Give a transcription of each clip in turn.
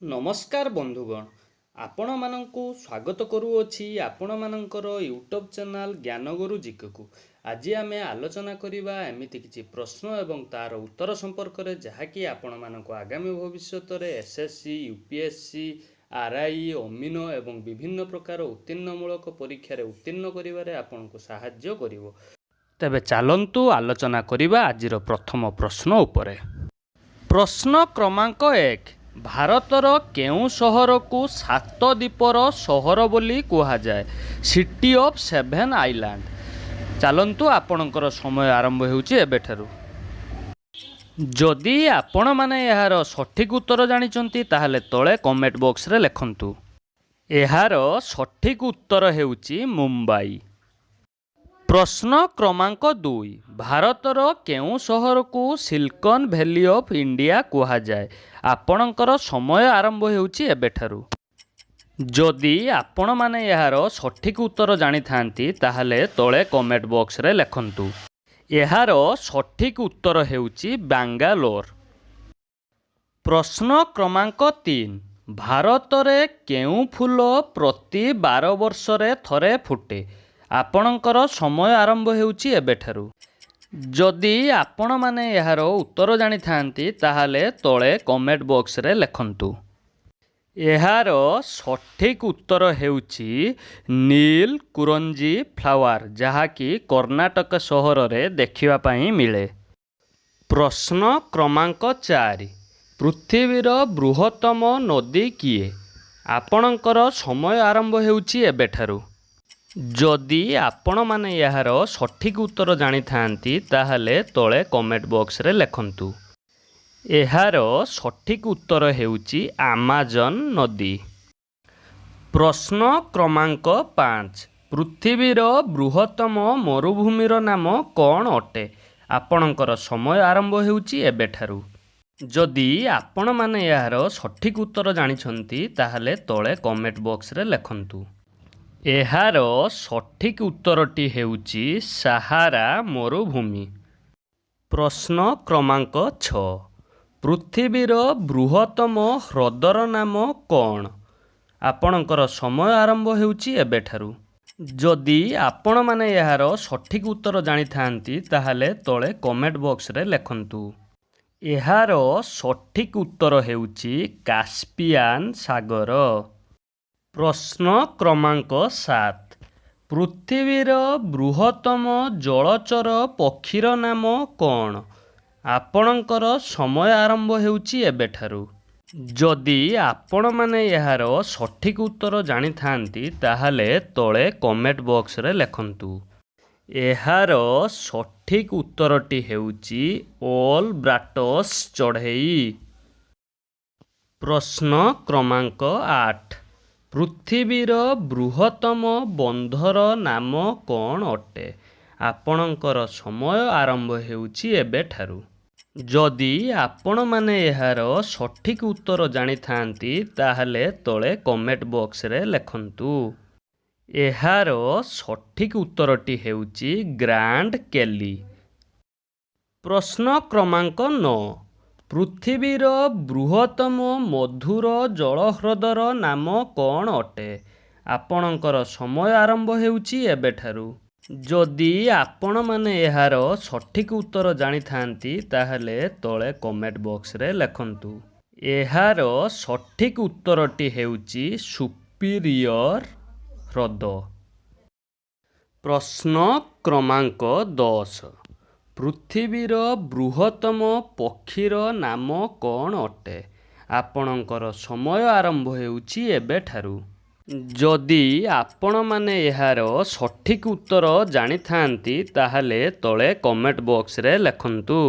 ନମସ୍କାର ବନ୍ଧୁଗଣ, ଆପଣମାନଙ୍କୁ ସ୍ୱାଗତ କରୁଅଛି ଆପଣମାନଙ୍କର ୟୁଟ୍ୟୁବ୍ ଚ୍ୟାନେଲ୍ ଜ୍ଞାନଗୁରୁ ଜିକେକୁ। ଆଜି ଆମେ ଆଲୋଚନା କରିବା ଏମିତି କିଛି ପ୍ରଶ୍ନ ଏବଂ ତାର ଉତ୍ତର ସମ୍ପର୍କରେ ଯାହାକି ଆପଣମାନଙ୍କୁ ଆଗାମୀ ଭବିଷ୍ୟତରେ ଏସ୍ଏସ୍ସି, ୟୁପିଏସ୍ସି, ଆର୍ଆଇ, ଅମିନ ଏବଂ ବିଭିନ୍ନ ପ୍ରକାର ଉତ୍ତୀର୍ଣ୍ଣମୂଳକ ପରୀକ୍ଷାରେ ଉତ୍ତୀର୍ଣ୍ଣ କରିବାରେ ଆପଣଙ୍କୁ ସାହାଯ୍ୟ କରିବ। ତେବେ ଚାଲନ୍ତୁ ଆଲୋଚନା କରିବା ଆଜିର ପ୍ରଥମ ପ୍ରଶ୍ନ ଉପରେ। ପ୍ରଶ୍ନ କ୍ରମାଙ୍କ 1। ଭାରତର କେଉଁ ସହରକୁ ସାତ ଦ୍ୱୀପର ସହର ବୋଲି କୁହାଯାଏ? City of seven island. ଚାଲନ୍ତୁ ଆପଣଙ୍କର ସମୟ ଆରମ୍ଭ ହେଉଛି ଏବେଠାରୁ। ଯଦି ଆପଣମାନେ ଏହାର ସଠିକ୍ ଉତ୍ତର ଜାଣିଛନ୍ତି ତାହେଲେ ତଳେ କମେଣ୍ଟ ବକ୍ସରେ ଲେଖନ୍ତୁ। ଏହାର ସଠିକ୍ ଉତ୍ତର ହେଉଛି ମୁମ୍ବାଇ। ପ୍ରଶ୍ନ କ୍ରମାଙ୍କ 2। ଭାରତର କେଉଁ ସହରକୁ ସିଲିକନ୍ ଭ୍ୟାଲି ଅଫ୍ ଇଣ୍ଡିଆ କୁହାଯାଏ? ଆପଣଙ୍କର ସମୟ ଆରମ୍ଭ ହେଉଛି ଏବେଠାରୁ। ଯଦି ଆପଣମାନେ ଏହାର ସଠିକ୍ ଉତ୍ତର ଜାଣିଥାନ୍ତି ତାହେଲେ ତଳେ କମେଣ୍ଟ ବକ୍ସରେ ଲେଖନ୍ତୁ। ଏହାର ସଠିକ୍ ଉତ୍ତର ହେଉଛି ବାଙ୍ଗାଲୋର। ପ୍ରଶ୍ନ କ୍ରମାଙ୍କ 3। ଭାରତରେ କେଉଁ ଫୁଲ ପ୍ରତି 12 ବର୍ଷରେ ଥରେ ଫୁଟେ? ଆପଣଙ୍କର ସମୟ ଆରମ୍ଭ ହେଉଛି ଏବେଠାରୁ। ଯଦି ଆପଣମାନେ ଏହାର ଉତ୍ତର ଜାଣିଥାନ୍ତି ତାହେଲେ ତଳେ କମେଣ୍ଟ ବକ୍ସରେ ଲେଖନ୍ତୁ। ଏହାର ସଠିକ୍ ଉତ୍ତର ହେଉଛି ନୀଲକୁରଞ୍ଜି ଫ୍ଲାୱାର, ଯାହାକି କର୍ଣ୍ଣାଟକ ସହରରେ ଦେଖିବା ପାଇଁ ମିଳେ। ପ୍ରଶ୍ନ କ୍ରମାଙ୍କ 4। ପୃଥିବୀର ବୃହତ୍ତମ ନଦୀ କିଏ? ଆପଣଙ୍କର ସମୟ ଆରମ୍ଭ ହେଉଛି ଏବେଠାରୁ। ଯଦି ଆପଣମାନେ ଏହାର ସଠିକ୍ ଉତ୍ତର ଜାଣିଥାନ୍ତି ତାହେଲେ ତଳେ କମେଣ୍ଟ ବକ୍ସରେ ଲେଖନ୍ତୁ। ଏହାର ସଠିକ୍ ଉତ୍ତର ହେଉଛି ଆମାଜନ ନଦୀ। ପ୍ରଶ୍ନ କ୍ରମାଙ୍କ 5। ପୃଥିବୀର ବୃହତ୍ତମ ମରୁଭୂମିର ନାମ କ'ଣ ଅଟେ? ଆପଣଙ୍କର ସମୟ ଆରମ୍ଭ ହେଉଛି ଏବେଠାରୁ। ଯଦି ଆପଣମାନେ ଏହାର ସଠିକ୍ ଉତ୍ତର ଜାଣିଛନ୍ତି ତାହେଲେ ତଳେ କମେଣ୍ଟ ବକ୍ସରେ ଲେଖନ୍ତୁ। ଏହାର ସଠିକ୍ ଉତ୍ତରଟି ହେଉଛି ସାହାରା ମରୁଭୂମି। ପ୍ରଶ୍ନ କ୍ରମାଙ୍କ 6। ପୃଥିବୀର ବୃହତ୍ତମ ହ୍ରଦର ନାମ କ'ଣ? ଆପଣଙ୍କର ସମୟ ଆରମ୍ଭ ହେଉଛି ଏବେଠାରୁ। ଯଦି ଆପଣମାନେ ଏହାର ସଠିକ୍ ଉତ୍ତର ଜାଣିଥାନ୍ତି ତାହେଲେ ତଳେ କମେଣ୍ଟ ବକ୍ସରେ ଲେଖନ୍ତୁ। ଏହାର ସଠିକ୍ ଉତ୍ତର ହେଉଛି କାସ୍ପିଆନ୍ ସାଗର। ପ୍ରଶ୍ନ କ୍ରମାଙ୍କ 7। ପୃଥିବୀର ବୃହତ୍ତମ ଜଳଚର ପକ୍ଷୀର ନାମ କ'ଣ? ଆପଣଙ୍କର ସମୟ ଆରମ୍ଭ ହେଉଛି ଏବେଠାରୁ। ଯଦି ଆପଣମାନେ ଏହାର ସଠିକ୍ ଉତ୍ତର ଜାଣିଥାନ୍ତି ତାହେଲେ ତଳେ କମେଣ୍ଟ ବକ୍ସରେ ଲେଖନ୍ତୁ। ଏହାର ସଠିକ୍ ଉତ୍ତରଟି ହେଉଛି ଓଲବ୍ରାଟସ୍ ଚଢ଼େଇ। ପ୍ରଶ୍ନ କ୍ରମାଙ୍କ 8। ପୃଥିବୀର ବୃହତ୍ତମ ବନ୍ଧର ନାମ କ'ଣ ଅଟେ? ଆପଣଙ୍କର ସମୟ ଆରମ୍ଭ ହେଉଛି ଏବେଠାରୁ। ଯଦି ଆପଣମାନେ ଏହାର ସଠିକ୍ ଉତ୍ତର ଜାଣିଥାନ୍ତି ତାହେଲେ ତଳେ କମେଣ୍ଟ ବକ୍ସରେ ଲେଖନ୍ତୁ। ଏହାର ସଠିକ୍ ଉତ୍ତରଟି ହେଉଛି ଗ୍ରାଣ୍ଡ କେଲି। ପ୍ରଶ୍ନ କ୍ରମାଙ୍କ 9। ପୃଥିବୀର ବୃହତ୍ତମ ମଧୁର ଜଳହ୍ରଦର ନାମ କ'ଣ ଅଟେ? ଆପଣଙ୍କର ସମୟ ଆରମ୍ଭ ହେଉଛି ଏବେଠାରୁ। ଯଦି ଆପଣମାନେ ଏହାର ସଠିକ୍ ଉତ୍ତର ଜାଣିଥାନ୍ତି ତାହେଲେ ତଳେ କମେଣ୍ଟ ବକ୍ସରେ ଲେଖନ୍ତୁ। ଏହାର ସଠିକ୍ ଉତ୍ତରଟି ହେଉଛି ସୁପିରିୟର ହ୍ରଦ। ପ୍ରଶ୍ନ କ୍ରମାଙ୍କ 10। ପୃଥିବୀର ବୃହତ୍ତମ ପକ୍ଷୀର ନାମ କ'ଣ ଅଟେ? ଆପଣଙ୍କର ସମୟ ଆରମ୍ଭ ହେଉଛି ଏବେଠାରୁ। ଯଦି ଆପଣମାନେ ଏହାର ସଠିକ୍ ଉତ୍ତର ଜାଣିଥାନ୍ତି ତାହେଲେ ତଳେ କମେଣ୍ଟ ବକ୍ସରେ ଲେଖନ୍ତୁ।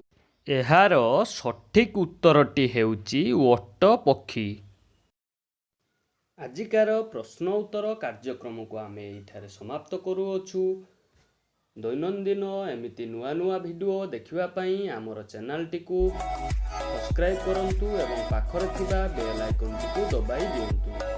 ଏହାର ସଠିକ୍ ଉତ୍ତରଟି ହେଉଛି ଓଟ ପକ୍ଷୀ। ଆଜିକାର ପ୍ରଶ୍ନ ଉତ୍ତର କାର୍ଯ୍ୟକ୍ରମକୁ ଆମେ ଏହିଠାରେ ସମାପ୍ତ କରୁଅଛୁ। ଦୈନନ୍ଦିନ ଏମିତି ନୂଆ ନୂଆ ଭିଡ଼ିଓ ଦେଖିବା ପାଇଁ ଆମର ଚ୍ୟାନେଲଟିକୁ ସବସ୍କ୍ରାଇବ୍ କରନ୍ତୁ ଏବଂ ପାଖରେ ଥିବା ବେଲ୍ ଆଇକନ୍ଟିକୁ ଦବାଇ ଦିଅନ୍ତୁ।